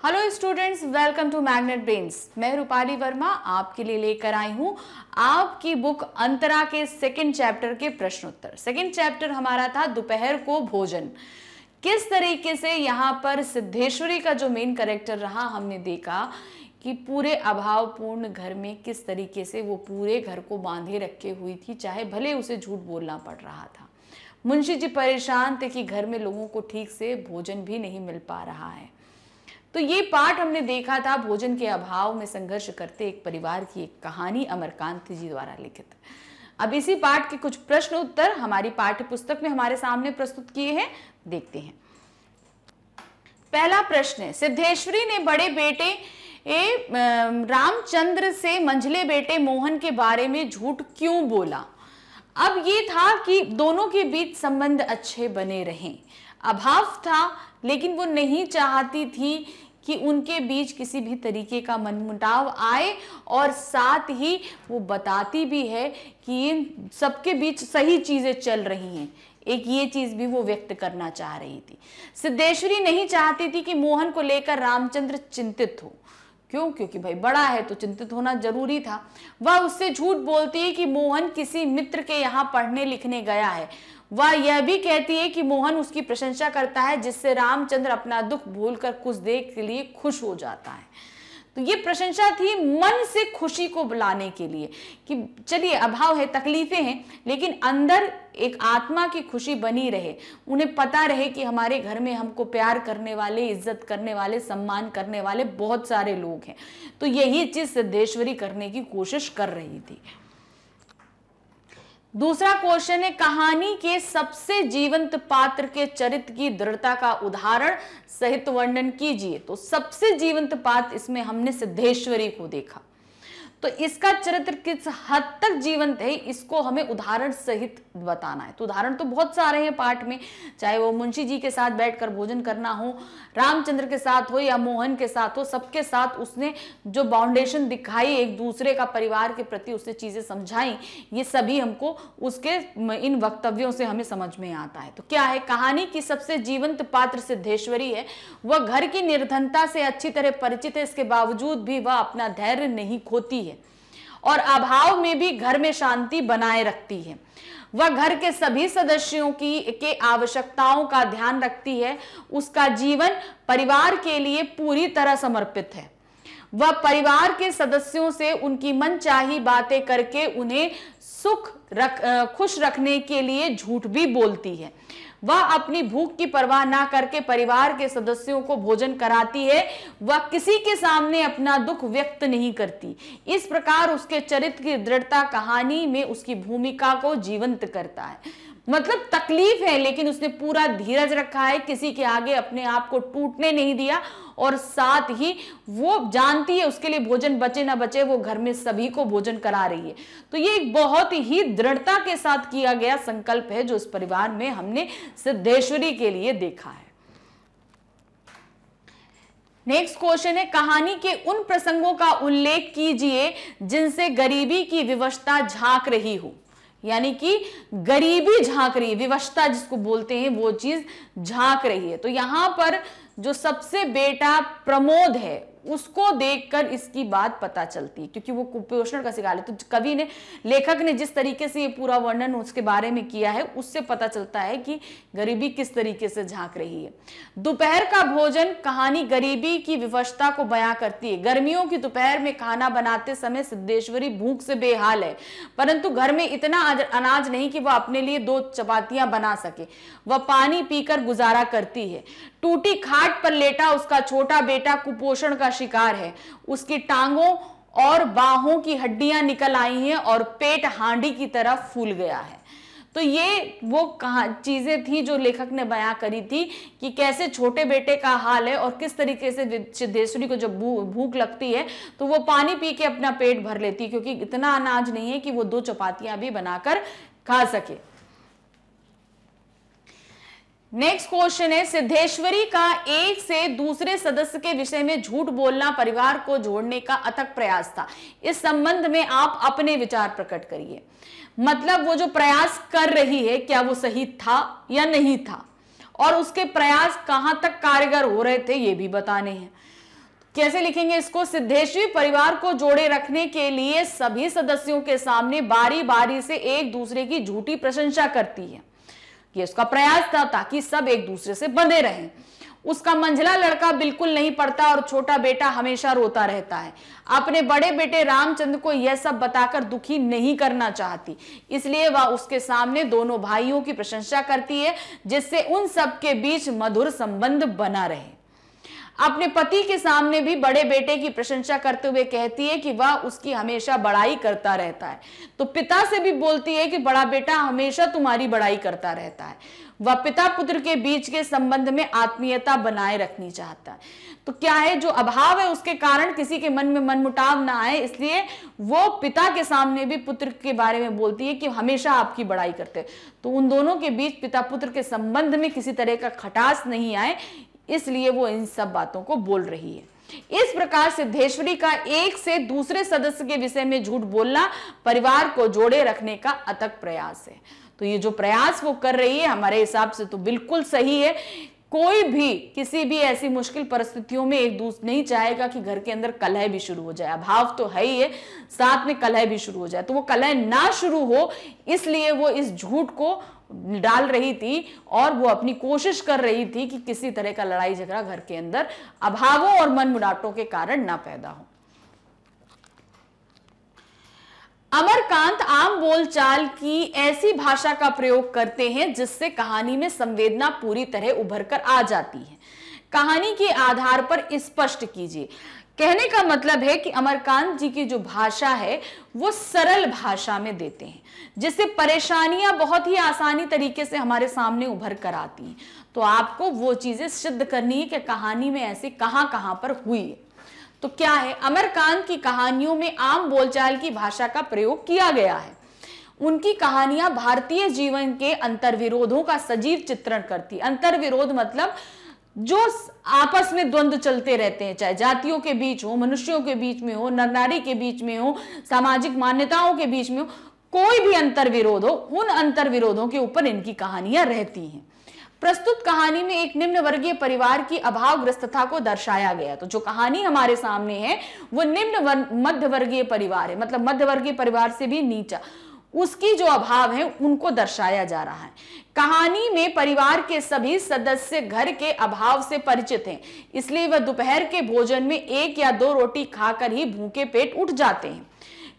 Hello students, welcome to Magnet Brains. मैं रूपाली वर्मा आपके लिए लेकर आई हूं आपकी बुक अंतरा के सेकंड चैप्टर के प्रश्न उत्तर। सेकंड चैप्टर हमारा था दोपहर को भोजन। किस तरीके से यहाँ पर सिद्धेश्वरी का जो मेन कैरेक्टर रहा, हमने देखा कि पूरे अभावपूर्ण घर में किस तरीके से वो पूरे घर को बांधे रखे हुई थी, चाहे भले उसे झूठ बोलना पड़ रहा था। मुंशी जी परेशान थे कि घर में लोगों को ठीक से भोजन भी नहीं मिल पा रहा है। तो ये पाठ हमने देखा था, भोजन के अभाव में संघर्ष करते एक परिवार की एक कहानी अमरकांत जी द्वारा लिखित। अब इसी पाठ के कुछ प्रश्न उत्तर हमारी पाठ्य पुस्तक में हमारे सामने प्रस्तुत किए हैं, देखते हैं। पहला प्रश्न है, सिद्धेश्वरी ने बड़े बेटे रामचंद्र से मंझले बेटे मोहन के बारे में झूठ क्यों बोला? अब ये था कि दोनों के बीच संबंध अच्छे बने रहें। अभाव था, लेकिन वो नहीं चाहती थी कि उनके बीच किसी भी तरीके का मनमुटाव आए, और साथ ही वो बताती भी है कि इन सबके बीच सही चीजें चल रही हैं। एक ये चीज भी वो व्यक्त करना चाह रही थी। सिद्धेश्वरी नहीं चाहती थी कि मोहन को लेकर रामचंद्र चिंतित हो। क्यों? क्योंकि भाई बड़ा है तो चिंतित होना जरूरी था। वह उससे झूठ बोलती है कि मोहन किसी मित्र के यहाँ पढ़ने लिखने गया है। वह यह भी कहती है कि मोहन उसकी प्रशंसा करता है, जिससे रामचंद्र अपना दुख भूलकर कुछ देर के लिए खुश हो जाता है। तो ये प्रशंसा थी मन से खुशी को बुलाने के लिए कि चलिए अभाव है, तकलीफें हैं, लेकिन अंदर एक आत्मा की खुशी बनी रहे। उन्हें पता रहे कि हमारे घर में हमको प्यार करने वाले, इज्जत करने वाले, सम्मान करने वाले बहुत सारे लोग हैं। तो यही चीज सिद्धेश्वरी करने की कोशिश कर रही थी। दूसरा क्वेश्चन है, कहानी के सबसे जीवंत पात्र के चरित्र की दृढ़ता का उदाहरण सहित वर्णन कीजिए। तो सबसे जीवंत पात्र इसमें हमने सिद्धेश्वरी को देखा। तो इसका चरित्र किस हद तक जीवंत है, इसको हमें उदाहरण सहित बताना है। तो उदाहरण तो बहुत सारे हैं पाठ में, चाहे वो मुंशी जी के साथ बैठकर भोजन करना हो, रामचंद्र के साथ हो या मोहन के साथ हो, सबके साथ उसने जो बाउंडेशन दिखाई, एक दूसरे का परिवार के प्रति उसने चीजें समझाई, ये सभी हमको उसके इन वक्तव्यों से हमें समझ में आता है। तो क्या है, कहानी की सबसे जीवंत पात्र सिद्धेश्वरी है। वह घर की निर्धनता से अच्छी तरह परिचित है, इसके बावजूद भी वह अपना धैर्य नहीं खोती है और अभाव में भी घर में शांति बनाए रखती है। वह घर के सभी सदस्यों के आवश्यकताओं का ध्यान रखती है। उसका जीवन परिवार के लिए पूरी तरह समर्पित है। वह परिवार के सदस्यों से उनकी मनचाही बातें करके उन्हें खुश रखने के लिए झूठ भी बोलती है। वह अपनी भूख की परवाह ना करके परिवार के सदस्यों को भोजन कराती है। वह किसी के सामने अपना दुख व्यक्त नहीं करती। इस प्रकार उसके चरित्र की दृढ़ता कहानी में उसकी भूमिका को जीवंत करता है। मतलब तकलीफ है, लेकिन उसने पूरा धीरज रखा है, किसी के आगे अपने आप को टूटने नहीं दिया, और साथ ही वो जानती है उसके लिए भोजन बचे ना बचे, वो घर में सभी को भोजन करा रही है। तो ये एक बहुत ही दृढ़ता के साथ किया गया संकल्प है जो इस परिवार में हमने सिद्धेश्वरी के लिए देखा है। नेक्स्ट क्वेश्चन है, कहानी के उन प्रसंगों का उल्लेख कीजिए जिनसे गरीबी की विवशता झांक रही हो। यानी कि गरीबी झांक रही है, विवशता जिसको बोलते हैं, वो चीज झांक रही है। तो यहां पर जो सबसे बेटा प्रमोद है उसको देखकर इसकी बात पता चलती है, क्योंकि वो कुपोषण का शिकार है। तो कवि ने, लेखक ने जिस तरीके से ये पूरा वर्णन उसके बारे में किया है, उससे पता चलता है कि गरीबी किस तरीके से झांक रही है। दोपहर का भोजन कहानी गरीबी की विवशता को बयां करती है। गर्मियों की दोपहर में खाना बनाते समय सिद्धेश्वरी भूख से बेहाल है, परंतु घर में इतना अनाज नहीं कि वह अपने लिए 2 चपातियां बना सके। वह पानी पीकर गुजारा करती है। टूटी खाट पर लेटा उसका छोटा बेटा कुपोषण का शिकार है। उसकी टांगों और बाहों की हड्डियां निकल आई हैं और पेट हांडी की तरह फूल गया है। तो ये वो चीजें थी जो लेखक ने बयां करी थी कि कैसे छोटे बेटे का हाल है और किस तरीके से सिद्धेश्वरी को जब भूख लगती है तो वो पानी पी के अपना पेट भर लेती है, क्योंकि इतना अनाज नहीं है कि वो 2 चपातियां भी बनाकर खा सके। नेक्स्ट क्वेश्चन है, सिद्धेश्वरी का एक से दूसरे सदस्य के विषय में झूठ बोलना परिवार को जोड़ने का अथक प्रयास था। इस संबंध में आप अपने विचार प्रकट करिए। मतलब वो जो प्रयास कर रही है, क्या वो सही था या नहीं था, और उसके प्रयास कहां तक कारगर हो रहे थे, ये भी बताने हैं। कैसे लिखेंगे इसको? सिद्धेश्वरी परिवार को जोड़े रखने के लिए सभी सदस्यों के सामने बारी बारी से एक दूसरे की झूठी प्रशंसा करती है। ये उसका प्रयास था ताकि सब एक दूसरे से बंधे रहें। उसका मंझला लड़का बिल्कुल नहीं पढ़ता और छोटा बेटा हमेशा रोता रहता है। अपने बड़े बेटे रामचंद्र को यह सब बताकर दुखी नहीं करना चाहती, इसलिए वह उसके सामने दोनों भाइयों की प्रशंसा करती है, जिससे उन सब के बीच मधुर संबंध बना रहे। अपने पति के सामने भी बड़े बेटे की प्रशंसा करते हुए कहती है कि वह उसकी हमेशा बड़ाई करता रहता है। तो पिता से भी बोलती है कि बड़ा बेटा हमेशा तुम्हारी बड़ाई करता रहता है। वह पिता पुत्र के बीच के संबंध में आत्मीयता बनाए रखनी चाहता है। तो क्या है, जो अभाव है उसके कारण किसी के मन में मनमुटाव ना आए, इसलिए वो पिता के सामने भी पुत्र के बारे में बोलती है कि हमेशा आपकी बड़ाई करते हैं। तो उन दोनों के बीच पिता पुत्र के संबंध में किसी तरह का खटास नहीं आए, इसलिए वो इन सब बातों को बोल रही है। इस प्रकार सिद्धेश्वरी का एक से दूसरे सदस्य के विषय में झूठ बोलना परिवार को जोड़े रखने का अथक प्रयास है। तो ये जो प्रयास वो कर रही है हमारे हिसाब से तो बिल्कुल सही है। कोई भी किसी भी ऐसी मुश्किल परिस्थितियों में एक दूसरे नहीं चाहेगा कि घर के अंदर कलह भी शुरू हो जाए। अभाव तो है ही है, साथ में कलह भी शुरू हो जाए। तो वो कलह ना शुरू हो इसलिए वो इस झूठ को डाल रही थी और वो अपनी कोशिश कर रही थी कि किसी तरह का लड़ाई झगड़ा घर के अंदर अभावों और मनमुटावों के कारण ना पैदा हो। अमरकांत आम बोलचाल की ऐसी भाषा का प्रयोग करते हैं जिससे कहानी में संवेदना पूरी तरह उभर कर आ जाती है। कहानी के आधार पर स्पष्ट कीजिए। कहने का मतलब है कि अमरकांत जी की जो भाषा है वो सरल भाषा में देते हैं, जिससे परेशानियां बहुत ही आसानी तरीके से हमारे सामने उभर कर आती हैं। तो आपको वो चीजें सिद्ध करनी है कि कहानी में ऐसे कहां पर हुई है। तो क्या है, अमरकांत की कहानियों में आम बोलचाल की भाषा का प्रयोग किया गया है। उनकी कहानियां भारतीय जीवन के अंतर्विरोधों का सजीव चित्रण करती। अंतर्विरोध मतलब जो आपस में द्वंद्व चलते रहते हैं, चाहे जातियों के बीच हो, मनुष्यों के बीच में हो, नर नारी के बीच में हो, सामाजिक मान्यताओं के बीच में हो, कोई भी अंतर्विरोध हो, उन अंतर्विरोधों के ऊपर इनकी कहानियां रहती हैं। प्रस्तुत कहानी में एक निम्न वर्गीय परिवार की अभावग्रस्तता को दर्शाया गया। तो जो कहानी हमारे सामने है वो निम्न मध्य वर्गीय परिवार है, मतलब मध्य वर्गीय परिवार से भी नीचा, उसकी जो अभाव है उनको दर्शाया जा रहा है। कहानी में परिवार के सभी सदस्य घर के अभाव से परिचित हैं, इसलिए वह दोपहर के भोजन में 1 या 2 रोटी खाकर ही भूखे पेट उठ जाते हैं।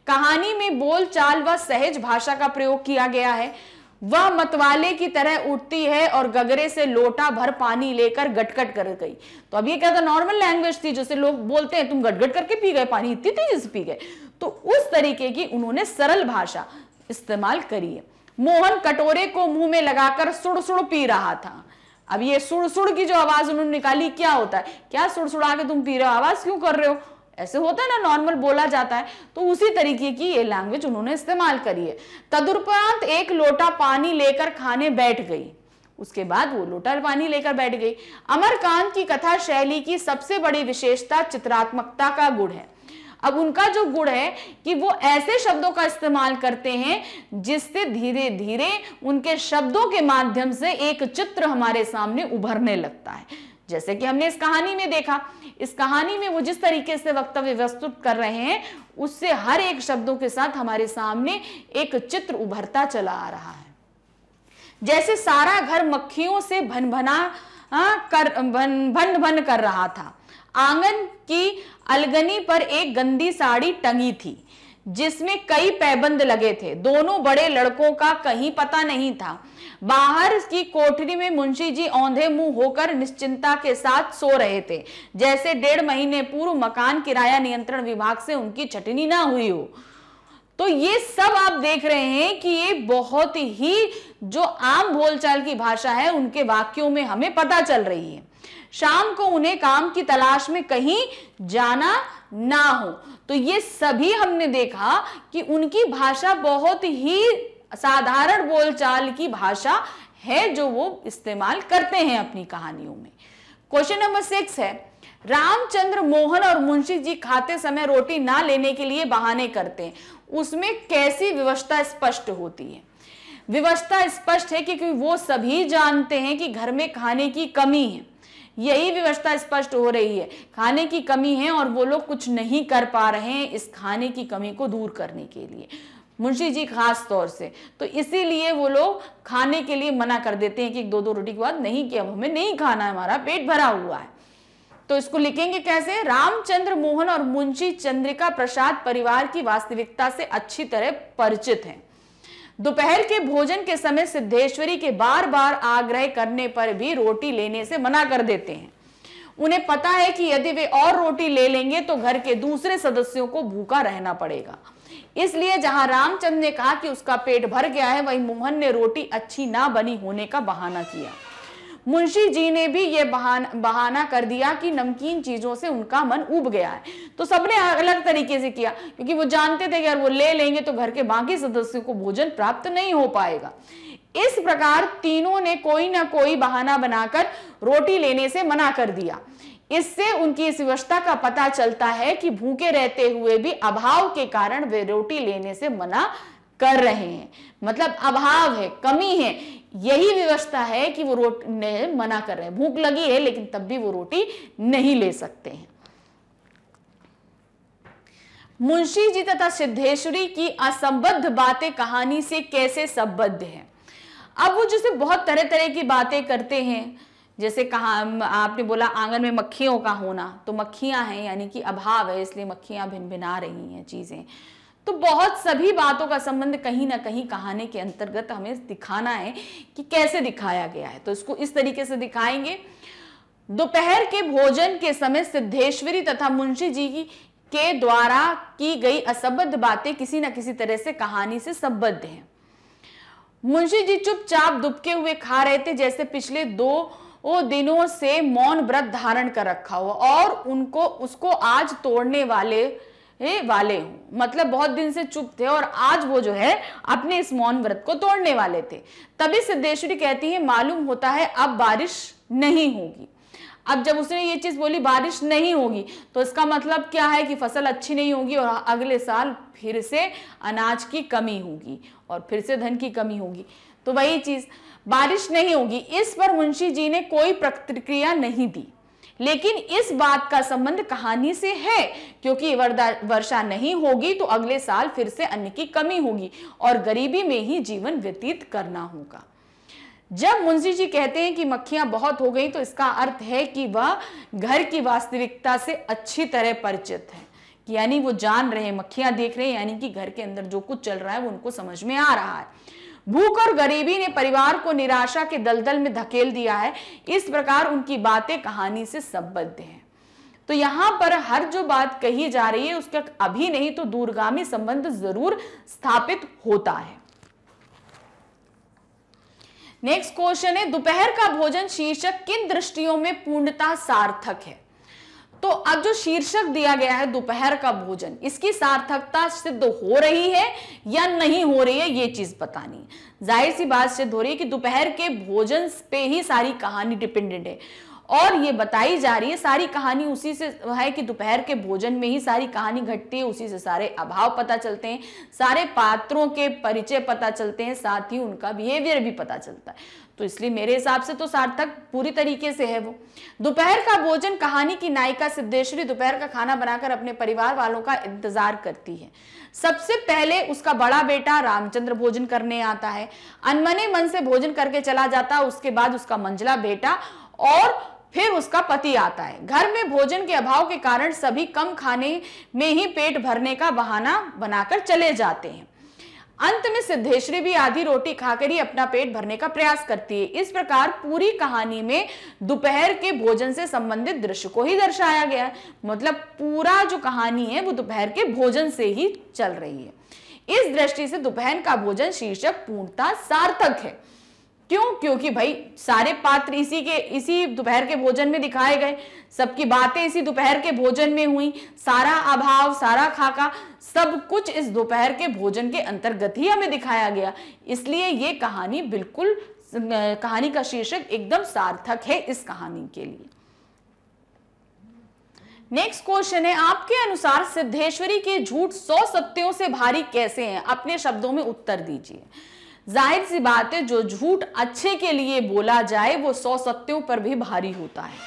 कहानी में बोलचाल व सहज भाषा का प्रयोग किया गया है। वह मतवाले की तरह उठती है और गगरे से लोटा भर पानी लेकर गटगट कर गई। तो अब ये क्या था, नॉर्मल लैंग्वेज थी, जैसे लोग बोलते हैं तुम गटगट करके पी गए पानी, इतनी तेजी से पी गए। तो उस तरीके की उन्होंने सरल भाषा इस्तेमाल करी है। मोहन कटोरे को मुंह में लगाकर सुड़ सुड़ पी रहा था। अब ये सुड़ सुड़ की जो आवाज उन्होंने निकाली, क्या होता है, क्या सुड़सुड़ा के तुम पी रहे हो, आवाज क्यों कर रहे हो, ऐसे होता है ना, नॉर्मल बोला जाता है। तो उसी तरीके की ये लैंग्वेज उन्होंने इस्तेमाल करी है। तदुपरांत 1 लोटा पानी लेकर खाने बैठ गई। उसके बाद वो लोटा पानी लेकर बैठ गई। अमरकांत की कथा शैली की सबसे बड़ी विशेषता चित्रात्मकता का गुण है। अब उनका जो गुण है कि वो ऐसे शब्दों का इस्तेमाल करते हैं जिससे धीरे धीरे उनके शब्दों के माध्यम से एक चित्र हमारे सामने उभरने लगता है। जैसे कि हमने इस कहानी में देखा, इस कहानी में वो जिस तरीके से वक्तव्य प्रस्तुत कर रहे हैं उससे हर एक शब्दों के साथ हमारे सामने एक चित्र उभरता चला आ रहा है। जैसे सारा घर मक्खियों से भन भन कर रहा था। आंगन की अलगनी पर एक गंदी साड़ी टंगी थी जिसमें कई पैबंद लगे थे। दोनों बड़े लड़कों का कहीं पता नहीं था। बाहर की कोठरी में मुंशी जी औंधे मुंह होकर निश्चिंता के साथ सो रहे थे, जैसे 1.5 महीने पूर्व मकान किराया नियंत्रण विभाग से उनकी छटनी ना हुई हो। तो ये सब आप देख रहे हैं कि ये बहुत ही जो आम बोलचाल की भाषा है उनके वाक्यों में हमें पता चल रही है। शाम को उन्हें काम की तलाश में कहीं जाना ना हो। तो ये सभी हमने देखा कि उनकी भाषा बहुत ही साधारण बोलचाल की भाषा है जो वो इस्तेमाल करते हैं अपनी कहानियों में। क्वेश्चन नंबर 6 है, रामचंद्र, मोहन और मुंशी जी खाते समय रोटी ना लेने के लिए बहाने करते हैं, उसमें कैसी व्यवस्था स्पष्ट होती है? व्यवस्था स्पष्ट है क्योंकि वो सभी जानते हैं कि घर में खाने की कमी है। यही विवशता स्पष्ट हो रही है। खाने की कमी है और वो लोग कुछ नहीं कर पा रहे हैं इस खाने की कमी को दूर करने के लिए, मुंशी जी खास तौर से। तो इसीलिए वो लोग खाने के लिए मना कर देते हैं कि 2-2 रोटी के बाद नहीं, कि अब हमें नहीं खाना है, हमारा पेट भरा हुआ है। तो इसको लिखेंगे कैसे? रामचंद्र मोहन और मुंशी चंद्रिका प्रसाद परिवार की वास्तविकता से अच्छी तरह परिचित हैं। दोपहर के भोजन के समय सिद्धेश्वरी के बार बार आग्रह करने पर भी रोटी लेने से मना कर देते हैं। उन्हें पता है कि यदि वे और रोटी ले लेंगे तो घर के दूसरे सदस्यों को भूखा रहना पड़ेगा। इसलिए जहां रामचंद्र ने कहा कि उसका पेट भर गया है, वहीं मोहन ने रोटी अच्छी ना बनी होने का बहाना किया। मुंशी जी ने भी यह बहाना कर दिया कि नमकीन चीजों से उनका मन उब गया है। तो सबने अलग तरीके से किया, क्योंकि वो जानते थे कि अगर वो ले लेंगे तो घर के बाकी सदस्यों को भोजन प्राप्त नहीं हो पाएगा। इस प्रकार तीनों ने कोई ना कोई बहाना बनाकर रोटी लेने से मना कर दिया। इससे उनकी इस विवशता का पता चलता है कि भूखे रहते हुए भी अभाव के कारण वे रोटी लेने से मना कर रहे हैं। मतलब अभाव है, कमी है, यही विवशता है कि वो रोटी मना कर रहे हैं। भूख लगी है लेकिन तब भी वो रोटी नहीं ले सकते हैं। मुंशी जी तथा सिद्धेश्वरी की असंबद्ध बातें कहानी से कैसे संबद्ध हैं? अब वो जैसे बहुत तरह तरह की बातें करते हैं, जैसे कहा आपने बोला आंगन में मक्खियों का होना, तो मक्खियां हैं यानी कि अभाव है, इसलिए मक्खियां भिनभिना रही हैं चीजें। तो बहुत सभी बातों का संबंध कहीं ना कहीं कहानी के अंतर्गत हमें दिखाना है कि कैसे दिखाया गया है। तो इसको इस तरीके से दिखाएंगे। दोपहर के भोजन के समय सिद्धेश्वरी तथा मुंशी जी के द्वारा की गई असंबद्ध बातें किसी न किसी तरह से कहानी से संबद्ध हैं। मुंशी जी चुपचाप दुबके हुए खा रहे थे, जैसे पिछले 2 दिनों से मौन व्रत धारण कर रखा हो और उसको आज तोड़ने वाले हो। मतलब बहुत दिन से चुप थे और आज वो जो है अपने इस मौन व्रत को तोड़ने वाले थे। तभी सिद्धेश्वरी कहती है, मालूम होता है अब बारिश नहीं होगी। अब जब उसने ये चीज बोली बारिश नहीं होगी, तो इसका मतलब क्या है कि फसल अच्छी नहीं होगी और अगले साल फिर से अनाज की कमी होगी और फिर से धन की कमी होगी। तो वही चीज, बारिश नहीं होगी। इस पर मुंशी जी ने कोई प्रतिक्रिया नहीं दी, लेकिन इस बात का संबंध कहानी से है, क्योंकि वर्षा नहीं होगी तो अगले साल फिर से अन्न की कमी होगी और गरीबी में ही जीवन व्यतीत करना होगा। जब मुंशी जी कहते हैं कि मक्खियां बहुत हो गई, तो इसका अर्थ है कि वह घर की वास्तविकता से अच्छी तरह परिचित है, कि यानी वो जान रहे हैं, मक्खियां देख रहे हैं, यानी कि घर के अंदर जो कुछ चल रहा है वो उनको समझ में आ रहा है। भूख और गरीबी ने परिवार को निराशा के दलदल में धकेल दिया है। इस प्रकार उनकी बातें कहानी से संबद्ध हैं। तो यहां पर हर जो बात कही जा रही है उसका अभी नहीं तो दूरगामी संबंध जरूर स्थापित होता है। नेक्स्ट क्वेश्चन है, दोपहर का भोजन शीर्षक किन दृष्टियों में पूर्णतः सार्थक है? तो अब जो शीर्षक दिया गया है दोपहर का भोजन, इसकी सार्थकता सिद्ध हो रही है या नहीं हो रही है, ये चीज बतानी। जाहिर सी बात सिद्ध हो रही है कि दोपहर के भोजन पे ही सारी कहानी डिपेंडेंट है और ये बताई जा रही है, सारी कहानी उसी से है कि दोपहर के भोजन में ही सारी कहानी घटती है, उसी से सारे अभाव पता चलते हैं, सारे पात्रों के परिचय पता चलते हैं, साथ ही उनका बिहेवियर भी पता चलता है। तो इसलिए मेरे हिसाब से तो सार्थक पूरी तरीके से है वो। दोपहर का भोजन, कहानी की नायिका सिद्धेश्वरी दोपहर का खाना बनाकर अपने परिवार वालों का इंतजार करती है। सबसे पहले उसका बड़ा बेटा रामचंद्र भोजन करने आता है, अनमने मन से भोजन करके चला जाता है। उसके बाद उसका मंझला बेटा और फिर उसका पति आता है। घर में भोजन के अभाव के कारण सभी कम खाने में ही पेट भरने का बहाना बनाकर चले जाते हैं। अंत में सिद्धेश्वरी भी आधी रोटी खाकर ही अपना पेट भरने का प्रयास करती है। इस प्रकार पूरी कहानी में दोपहर के भोजन से संबंधित दृश्य को ही दर्शाया गया है। मतलब पूरा जो कहानी है वो दोपहर के भोजन से ही चल रही है। इस दृष्टि से दोपहर का भोजन शीर्षक पूर्णतः सार्थक है। क्यों? क्योंकि भाई सारे पात्र इसी दोपहर के भोजन में दिखाए गए, सबकी बातें इसी दोपहर के भोजन में हुई, सारा अभाव, सारा खाका, सब कुछ इस दोपहर के भोजन के अंतर्गत ही हमें दिखाया गया। इसलिए ये कहानी बिल्कुल, कहानी का शीर्षक एकदम सार्थक है इस कहानी के लिए। नेक्स्ट क्वेश्चन है, आपके अनुसार सिद्धेश्वरी के झूठ 100 सत्यों से भारी कैसे हैं? अपने शब्दों में उत्तर दीजिए। जाहिर सी बात है, जो झूठ अच्छे के लिए बोला जाए वो 100 सत्यों पर भी भारी होता है।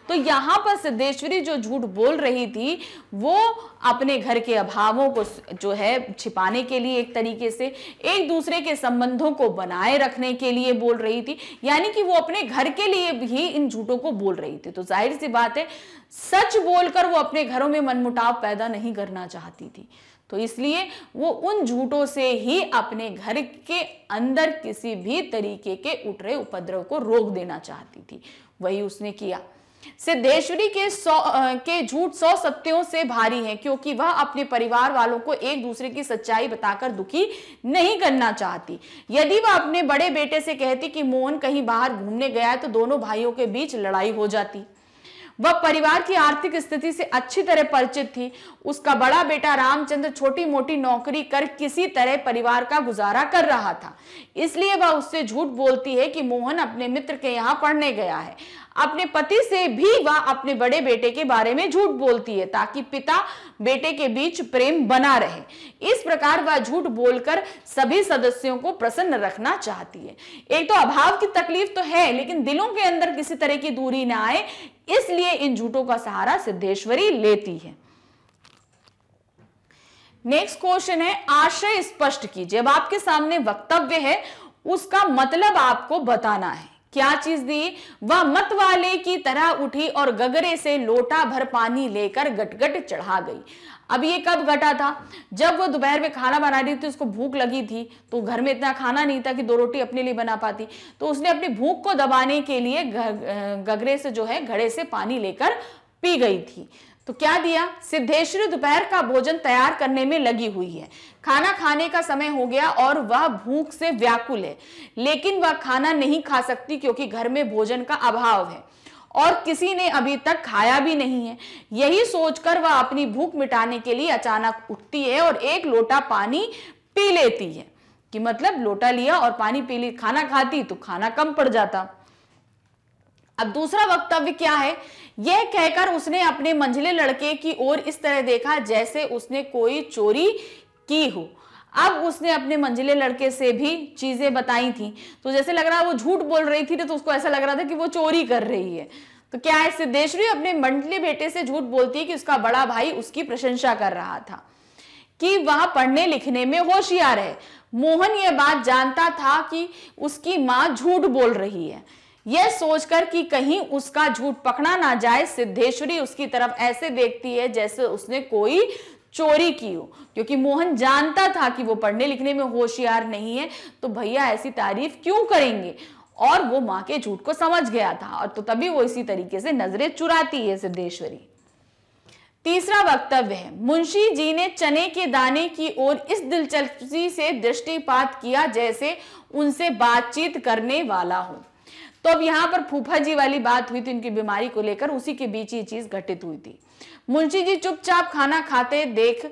तो यहाँ पर सिद्धेश्वरी जो झूठ बोल रही थी वो अपने घर के अभावों को जो है छिपाने के लिए, एक तरीके से एक दूसरे के संबंधों को बनाए रखने के लिए बोल रही थी, यानी कि वो अपने घर के लिए भी इन झूठों को बोल रही थी। तो जाहिर सी बात है, सच बोलकर वो अपने घरों में मनमुटाव पैदा नहीं करना चाहती थी, तो इसलिए वो उन झूठों से ही अपने घर के अंदर किसी भी तरीके के उठ रहे उपद्रव को रोक देना चाहती थी। वही उसने किया। सिद्धेश्वरी के झूठ 100 सत्यों से भारी हैं, क्योंकि वह अपने परिवार वालों को एक दूसरे की सच्चाई बताकर दुखी नहीं करना चाहती। यदि वह अपने बड़े बेटे से कहती कि मोहन कहीं बाहर घूमने गया है, तो दोनों भाइयों के बीच लड़ाई हो जाती। वह परिवार की आर्थिक स्थिति से अच्छी तरह परिचित थी। उसका बड़ा बेटा रामचंद्र छोटी मोटी नौकरी कर किसी तरह परिवार का गुजारा कर रहा था, इसलिए वह उससे झूठ बोलती है कि मोहन अपने मित्र के यहाँ पढ़ने गया है। अपने पति से भी वह अपने बड़े बेटे के बारे में झूठ बोलती है, ताकि पिता बेटे के बीच प्रेम बना रहे। इस प्रकार वह झूठ बोलकर सभी सदस्यों को प्रसन्न रखना चाहती है। एक तो अभाव की तकलीफ तो है, लेकिन दिलों के अंदर किसी तरह की दूरी ना आए, इसलिए इन झूठों का सहारा सिद्धेश्वरी लेती है। नेक्स्ट क्वेश्चन है, आशय स्पष्ट कीजिए। अब आपके सामने वक्तव्य है, उसका मतलब आपको बताना है। क्या चीज दी? वह मत वाले की तरह उठी और गगरे से लोटा भर पानी लेकर गटगट चढ़ा गई। अब ये कब घटा था? जब वो दोपहर में खाना बना रही थी, उसको भूख लगी थी, तो घर में इतना खाना नहीं था कि 2 रोटी अपने लिए बना पाती, तो उसने अपनी भूख को दबाने के लिए गगरे से जो है घड़े से पानी लेकर पी गई थी। तो क्या दिया? सिद्धेश्वरी दोपहर का भोजन तैयार करने में लगी हुई है। खाना खाने का समय हो गया और वह भूख से व्याकुल है, लेकिन वह खाना नहीं खा सकती क्योंकि घर में भोजन का अभाव है और किसी ने अभी तक खाया भी नहीं है। यही सोचकर वह अपनी भूख मिटाने के लिए अचानक उठती है और एक लोटा पानी पी लेती है। कि मतलब लोटा लिया और पानी पी ली, खाना खाती तो खाना कम पड़ जाता। अब दूसरा वक्तव्य क्या है? यह कहकर उसने अपने मंझले लड़के की ओर इस तरह देखा जैसे उसने कोई चोरी की हो। अब उसने अपने मंझले लड़के से भी चीजें बताई थी, तो जैसे लग रहा है वो झूठ बोल रही थी, तो उसको ऐसा लग रहा था कि वो चोरी कर रही है। तो क्या है? सिद्धेश्वरी अपने मंझले बेटे से झूठ बोलती है कि उसका बड़ा भाई उसकी प्रशंसा कर रहा था, कि वह पढ़ने लिखने में होशियार है। मोहन यह बात जानता था कि उसकी माँ झूठ बोल रही है। यह सोचकर कि कहीं उसका झूठ पकड़ा ना जाए, सिद्धेश्वरी उसकी तरफ ऐसे देखती है जैसे उसने कोई चोरी की हो, क्योंकि मोहन जानता था कि वो पढ़ने लिखने में होशियार नहीं है, तो भैया ऐसी तारीफ क्यों करेंगे। और वो माँ के झूठ को समझ गया था, और तो तभी वो इसी तरीके से नजरें चुराती है सिद्धेश्वरी। तीसरा वक्तव्य है, मुंशी जी ने चने के दाने की ओर इस दिलचस्पी से दृष्टिपात किया जैसे उनसे बातचीत करने वाला हो। तो अब यहाँ पर फूफा जी वाली बात हुई थी उनकी बीमारी को लेकर, उसी के बीच ये चीज घटित हुई थी। मुंशी जी चुपचाप खाना खाते देख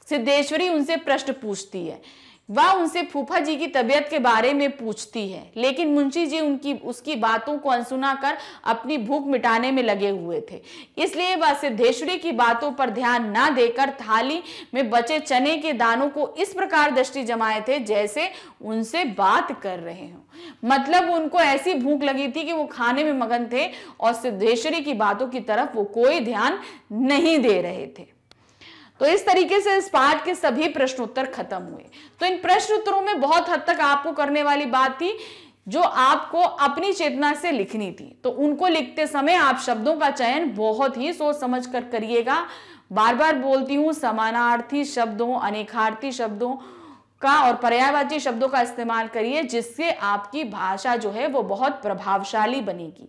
सिद्धेश्वरी उनसे प्रश्न पूछती है। वह उनसे फूफा जी की तबीयत के बारे में पूछती है, लेकिन मुंशी जी उसकी बातों को अनसुना कर अपनी भूख मिटाने में लगे हुए थे, इसलिए वह सिद्धेश्वरी की बातों पर ध्यान ना देकर थाली में बचे चने के दानों को इस प्रकार दृष्टि जमाए थे जैसे उनसे बात कर रहे हों। मतलब उनको ऐसी भूख लगी थी कि वो खाने में मगन थे और सिद्धेश्वरी की बातों की तरफ वो कोई ध्यान नहीं दे रहे थे। तो इस तरीके से इस पाठ के सभी प्रश्न उत्तर खत्म हुए। तो इन प्रश्न उत्तरों में बहुत हद तक आपको करने वाली बात थी जो आपको अपनी चेतना से लिखनी थी। तो उनको लिखते समय आप शब्दों का चयन बहुत ही सोच समझ कर करिएगा। बार बार बोलती हूँ, समानार्थी शब्दों, अनेकार्थी शब्दों का और पर्यायवाची शब्दों का इस्तेमाल करिए, जिससे आपकी भाषा जो है वो बहुत प्रभावशाली बनेगी।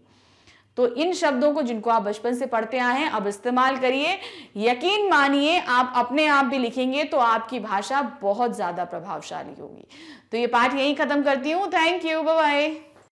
तो इन शब्दों को जिनको आप बचपन से पढ़ते आए हैं अब इस्तेमाल करिए। यकीन मानिए आप अपने आप भी लिखेंगे तो आपकी भाषा बहुत ज्यादा प्रभावशाली होगी। तो ये पाठ यहीं खत्म करती हूँ। Thank you, bye bye.